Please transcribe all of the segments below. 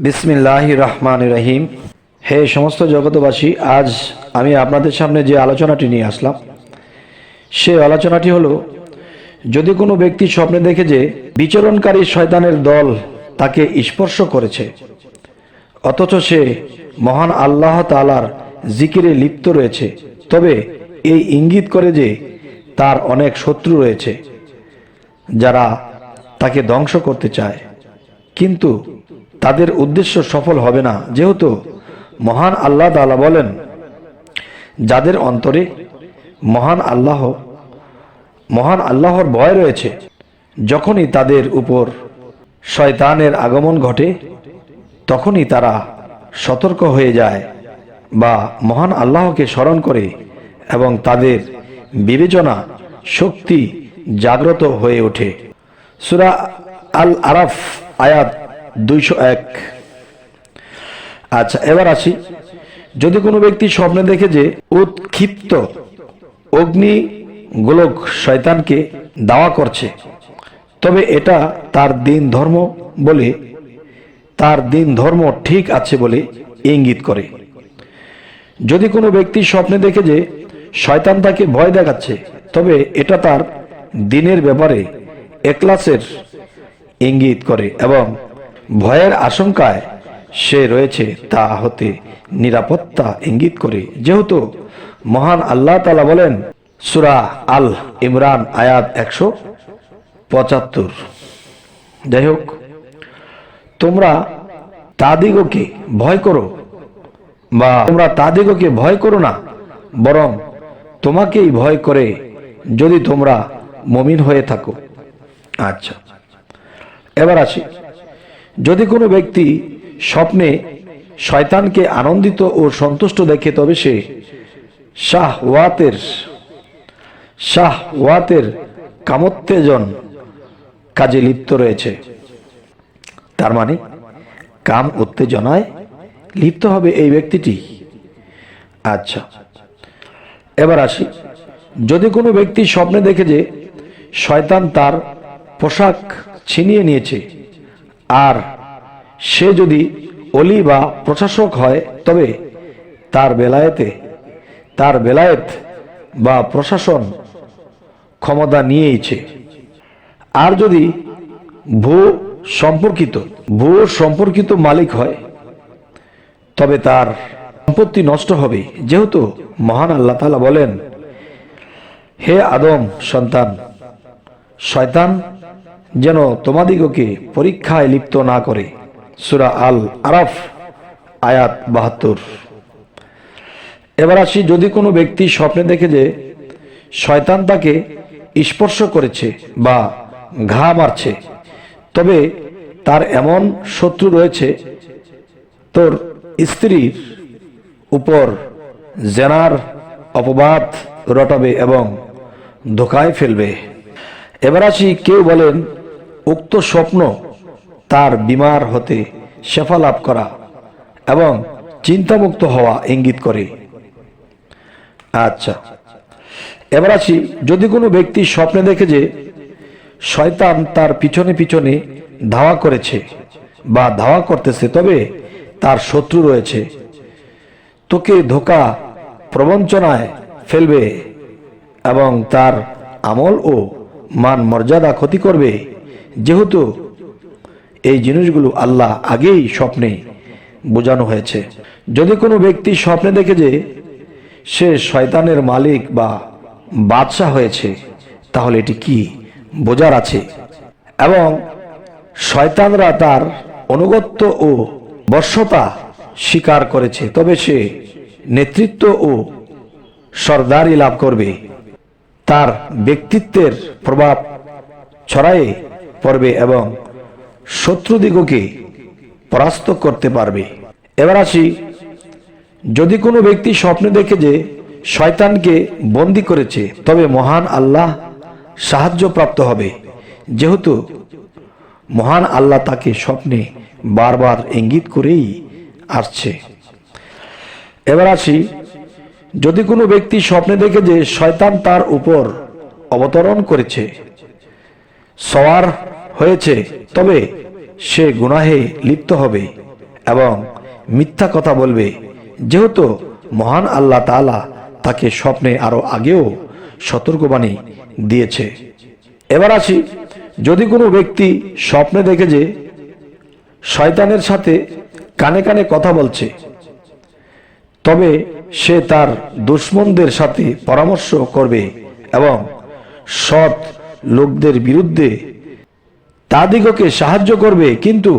বিসমিল্লাহির রহমানির রহিম। হে সমস্ত জগতবাসী, আজ আমি আপনাদের সামনে যে আলোচনাটি নিয়ে আসলাম সে আলোচনাটি হলো, যদি কোনো ব্যক্তি স্বপ্নে দেখে যে বিচরণকারী শয়তানের দল তাকে স্পর্শ করেছে, অথচ সে মহান আল্লাহ তাআলার জিকিরে লিপ্ত রয়েছে, তবে এই ইঙ্গিত করে যে তার অনেক শত্রু রয়েছে যারা তাকে ধ্বংস করতে চায়, কিন্তু তাদের উদ্দেশ্য সফল হবে না, যেহেতু মহান আল্লাহ তাআলা বলেন, যাদের অন্তরে মহান আল্লাহর ভয় রয়েছে, যখনই তাদের উপর শয়তানের আগমন ঘটে তখনই তারা সতর্ক হয়ে যায় বা মহান আল্লাহকে স্মরণ করে এবং তাদের বিবেচনা শক্তি জাগ্রত হয়ে ওঠে। সূরা আল আরাফ আয়াত 201। আচ্ছা, এবার আসি, যদি কোনো ব্যক্তি স্বপ্নে দেখে যে উৎক্ষিপ্ত অগ্নি গোলক শয়তানকে দাওয়া করছে, তবে এটা তার দিন ধর্ম ঠিক আছে বলে ইঙ্গিত করে। যদি কোনো ব্যক্তি স্বপ্নে দেখে যে শয়তান তাকে ভয় দেখাচ্ছে, তবে এটা তার দিনের ব্যাপারে এখলাসের ইঙ্গিত করে এবং ভয়ের আশঙ্কায় সে রয়েছে তা হতে নিরাপত্তা ইঙ্গিত করে, যেহেতু মহান আল্লাহ তাআলা বলেন সূরা আল ইমরান আয়াত 175। যাই হোক, তোমরা তাদিগকে ভয় করো না, বরং তোমাকেই ভয় করে যদি তোমরা মুমিন হয়ে থাকো। আচ্ছা, এবার আসি, যদি কোনো ব্যক্তি স্বপ্নে শয়তানকে আনন্দিত ও সন্তুষ্ট দেখে, তবে সে শাহওয়াতের কামোত্তেজন কাজে লিপ্ত রয়েছে। তার মানে কাম উত্তেজনায় লিপ্ত হবে এই ব্যক্তিটি। আচ্ছা, এবার আসি, যদি কোনো ব্যক্তি স্বপ্নে দেখে যে শয়তান তার পোশাক ছিনিয়ে নিয়েছে, আর সে যদি অলি বা প্রশাসক হয়, তবে তার বেলায়েত বা প্রশাসন ক্ষমতা নিয়েইছে। আর যদি ভূ সম্পর্কিত মালিক হয়, তবে তার সম্পত্তি নষ্ট হবে, যেহেতু মহান আল্লাহ তাআলা বলেন, হে আদম সন্তান, শয়তান যেন তোমাদিগকে পরীক্ষায় লিপ্ত না করে। সূরা আল আরাফ আয়াত 72। এবার আসি, যদি কোনো ব্যক্তি স্বপ্নে দেখে যে শয়তান তাকে স্পর্শ করেছে বা ঘা মারছে, তবে তার এমন শত্রু রয়েছে তোর স্ত্রীর উপর জেনার অপবাদ রটাবে এবং ধোঁকায় ফেলবে। এবার আসি, কেউ বলেন উক্ত স্বপ্ন তার বিমার হতে শেফা লাভ করা এবং চিন্তামুক্ত হওয়া ইঙ্গিত করে। আচ্ছা, এবার আসি, যদি কোনো ব্যক্তি স্বপ্নে দেখে যে শয়তান তার পিছনে ধাওয়া করেছে বা ধাওয়া করতেছে, তবে তার শত্রু রয়েছে, তোকে ধোঁকা প্রবঞ্চনায় ফেলবে এবং তার আমল ও মান মর্যাদা ক্ষতি করবে, যেহেতু এই জিনিসগুলো আল্লাহ আগেই স্বপ্নে বোঝানো হয়েছে। যদি কোনো ব্যক্তি স্বপ্নে দেখে যে সে শয়তানের মালিক বা বাদশাহ হয়েছে, তাহলে এটি কি বোঝার আছে এবং শয়তানরা তার অনুগত্য ও বশ্যতা স্বীকার করেছে, তবে সে নেতৃত্ব ও সরদারি লাভ করবে, তার ব্যক্তিত্বের প্রভাব ছড়ায়ে পড়বে এবং শত্রুদিগকে পরাস্ত করতে পারবে। এবার আসি, যদি কোনো ব্যক্তি স্বপ্নে দেখে যে শয়তানকে বন্দী করেছে, তবে মহান আল্লাহ সাহায্যপ্রাপ্ত হবে, যেহেতু মহান আল্লাহ তাকে স্বপ্নে বারবার ইঙ্গিত করেই আসছে। এবার আসি, যদি কোনো ব্যক্তি স্বপ্নে দেখে যে শয়তান তার উপর অবতরণ করেছে, সওয়ার হয়েছে, তবে সে গুনাহে লিপ্ত হবে এবং মিথ্যা কথা বলবে, যেহেতু মহান আল্লাহ তাআলা তাকে স্বপ্নে আরো আগেও সতর্কবাণী দিয়েছে। এবার আসি, যদি কোনো ব্যক্তি স্বপ্নে দেখে যে শয়তানের সাথে কানে কানে কথা বলছে, তবে সে তার দুশমনদের সাথে পরামর্শ করবে এবং সৎ লোকদের বিরুদ্ধে তাদিগকে সাহায্য করবে, কিন্তু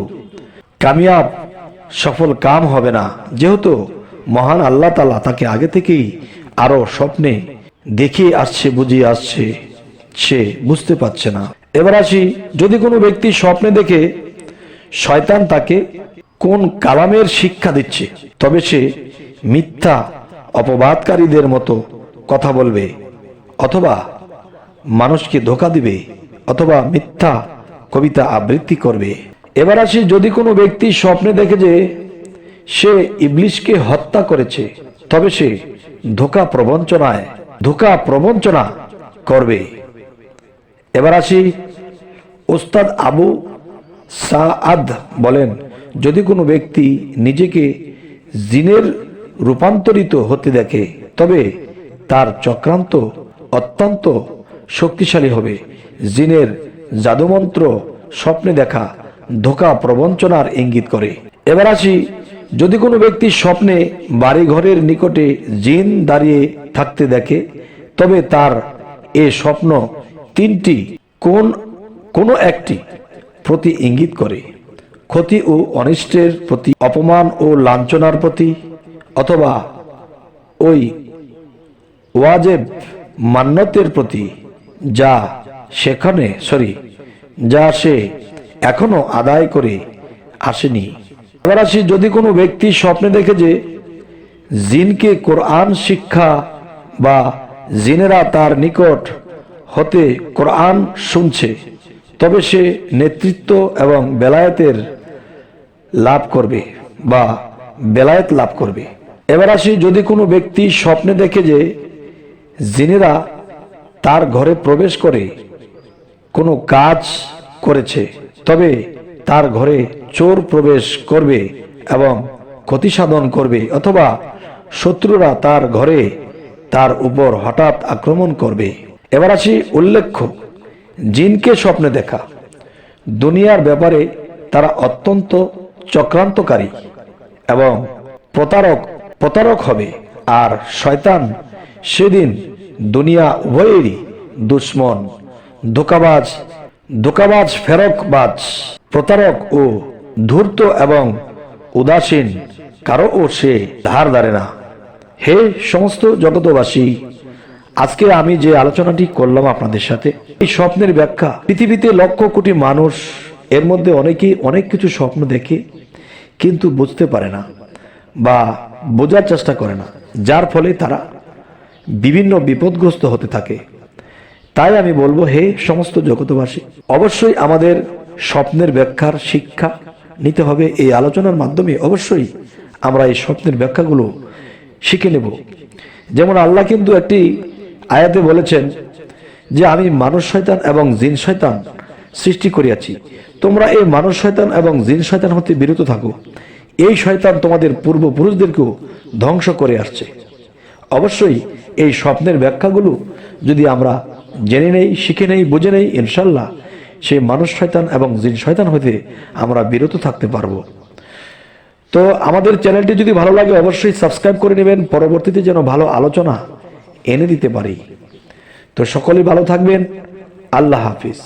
কামিয়াব সফল কাম হবে না, যেহেতু মহান আল্লাহ তাআলা তাকে আগে থেকেই আরো স্বপ্নে দেখিয়ে আসছে, বুঝিয়ে আসছে, সে বুঝতে পারছে না। এবার আসি, যদি কোনো ব্যক্তি স্বপ্নে দেখে শয়তান তাকে কোন কালামের শিক্ষা দিচ্ছে, তবে সে মিথ্যা অপবাদকারীদের মতো কথা বলবে, অথবা মানুষকে ধোঁকা দিবে, অথবা মিথ্যা কবিতা আবৃত্তি করবে। এবার আসি, যদি কোনো ব্যক্তি স্বপ্নে দেখে যে সে ইবলিশকে হত্যা করেছে, তবে সে ধোঁকা প্রবঞ্চনা করবে। এবার আসি, ওস্তাদ আবু সাআদ বলেন, যদি কোনো ব্যক্তি নিজেকে জিনের রূপান্তরিত হতে দেখে, তবে তার চক্রান্ত অত্যন্ত শক্তিশালী হবে। জিনের জাদুমন্ত্র স্বপ্নে দেখা ধোঁকা প্রবঞ্চনার ইঙ্গিত করে। এবার আসি, যদি কোনো ব্যক্তি স্বপ্নে বাড়ি ঘরের নিকটে জিন দাঁড়িয়ে থাকতে দেখে, তবে তার এ স্বপ্ন তিনটি কোনো একটি প্রতি ইঙ্গিত করে: ক্ষতি ও অনিষ্টের প্রতি, অপমান ও লাঞ্ছনার প্রতি, অথবা ওই ওয়াজেব মান্যতের প্রতি যা সে এখনো আদায় করে আসেনি। এবার আসি, যদি কোনো ব্যক্তি স্বপ্নে দেখে যে জিনকে কোরআন শিক্ষা বা জিনেরা তার নিকট হতে কোরআন শুনছে, তবে সে নেতৃত্ব এবং বেলায়েত লাভ করবে। এবার আসি, যদি কোনো ব্যক্তি স্বপ্নে দেখে যে জিনেরা তার ঘরে প্রবেশ করে কোনো কাজ করেছে, তবে তার ঘরে চোর প্রবেশ করবে এবং ক্ষতি সাধন করবে, অথবা শত্রুরা তার ঘরে তার উপর হঠাৎ আক্রমণ করবে। এবার আসি, উল্লেখ্য, জিনকে স্বপ্নে দেখা দুনিয়ার ব্যাপারে তারা অত্যন্ত চক্রান্তকারী এবং প্রতারক হবে, আর শয়তান সেদিন দুনিয়া উভয়েরই দুশ্মন, ধোঁকাবাজ, ফেরকবাজ, প্রতারক ও ধূর্ত এবং উদাসীন কারো সে ধার ধারে না। হে সমস্ত জগতবাসী, আজকে আমি যে আলোচনাটি করলাম আপনাদের সাথে, এই স্বপ্নের ব্যাখ্যা, পৃথিবীতে লক্ষ কোটি মানুষ, এর মধ্যে অনেকেই অনেক কিছু স্বপ্ন দেখে কিন্তু বুঝতে পারে না বা বোঝার চেষ্টা করে না, যার ফলে তারা বিভিন্ন বিপদগ্রস্ত হতে থাকে। তাই আমি বলবো, হে সমস্ত জগতবাসী, অবশ্যই আমাদের স্বপ্নের ব্যাখ্যার শিক্ষা নিতে হবে। এই আলোচনার মাধ্যমে অবশ্যই আমরা এই স্বপ্নের ব্যাখ্যাগুলো শিখে নেব। যেমন আল্লাহ কিন্তু একটি আয়াতে বলেছেন যে আমি মানুষ শয়তান এবং জিন শয়তান সৃষ্টি করিয়াছি, তোমরা এই মানুষ শয়তান এবং জিন শয়তান হতে বিরত থাকো। এই শয়তান তোমাদের পূর্বপুরুষদেরকেও ধ্বংস করে আসছে। অবশ্যই এই স্বপ্নের ব্যাখ্যাগুলো যদি আমরা জেনে নেই, শিখে নেই, বুঝে নেই, ইনশাল্লাহ সেই মানুষ শয়তান এবং জিন শয়তান হতে আমরা বিরত থাকতে পারবো। তো আমাদের চ্যানেলটি যদি ভালো লাগে অবশ্যই সাবস্ক্রাইব করে নেবেন, পরবর্তীতে যেন ভালো আলোচনা এনে দিতে পারি। তো সকলেই ভালো থাকবেন। আল্লাহ হাফিজ।